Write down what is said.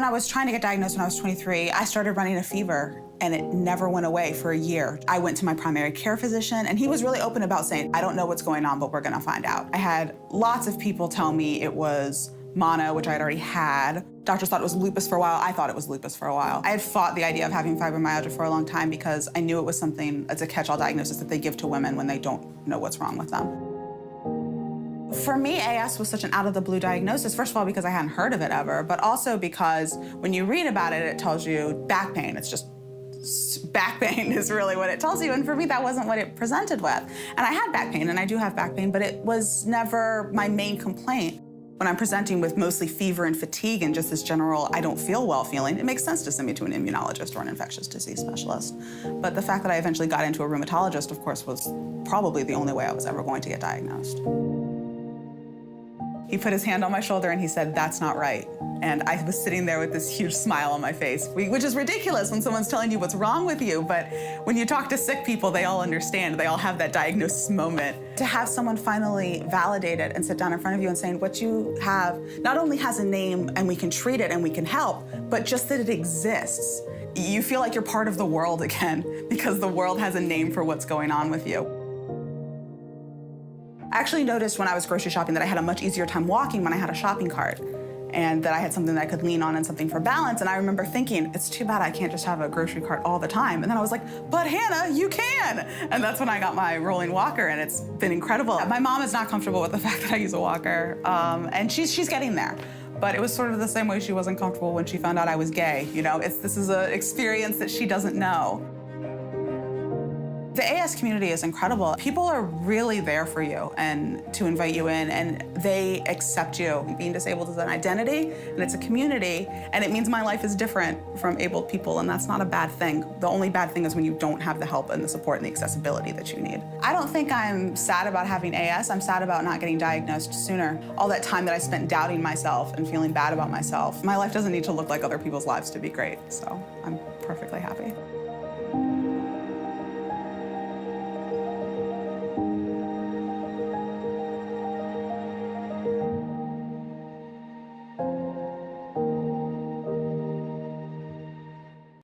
I was trying to get diagnosed when I was 23, I started running a fever and it never went away for a year. I went to my primary care physician and he was really open about saying, I don't know what's going on, but we're gonna find out. I had lots of people tell me it was mono, which I had already had. Doctors thought it was lupus for a while. I thought it was lupus for a while. I had fought the idea of having fibromyalgia for a long time because I knew it was something, it's a catch-all diagnosis that they give to women when they don't know what's wrong with them. For me, AS was such an out-of-the-blue diagnosis, first of all, because I hadn't heard of it ever, but also because when you read about it, it tells you back pain. It's just back pain is really what it tells you, and for me, that wasn't what it presented with. And I had back pain, and I do have back pain, but it was never my main complaint. When I'm presenting with mostly fever and fatigue and just this general I don't feel well feeling, it makes sense to send me to an immunologist or an infectious disease specialist. But the fact that I eventually got into a rheumatologist, of course, was probably the only way I was ever going to get diagnosed. He put his hand on my shoulder and he said, "That's not right." And I was sitting there with this huge smile on my face, which is ridiculous when someone's telling you what's wrong with you, but when you talk to sick people, they all understand. They all have that diagnosis moment. To have someone finally validate it and sit down in front of you and saying, what you have not only has a name and we can treat it and we can help, but just that it exists. You feel like you're part of the world again because the world has a name for what's going on with you. I actually noticed when I was grocery shopping that I had a much easier time walking when I had a shopping cart, and that I had something that I could lean on and something for balance. And I remember thinking, it's too bad I can't just have a grocery cart all the time. And then I was like, but Hannah, you can. And that's when I got my rolling walker, and it's been incredible. My mom is not comfortable with the fact that I use a walker, and she's getting there. But it was sort of the same way she wasn't comfortable when she found out I was gay. You know, this is an experience that she doesn't know. The AS community is incredible. People are really there for you and to invite you in, and they accept you. Being disabled is an identity, and it's a community, and it means my life is different from abled people, and that's not a bad thing. The only bad thing is when you don't have the help and the support and the accessibility that you need. I don't think I'm sad about having AS. I'm sad about not getting diagnosed sooner. All that time that I spent doubting myself and feeling bad about myself, my life doesn't need to look like other people's lives to be great, so I'm perfectly happy.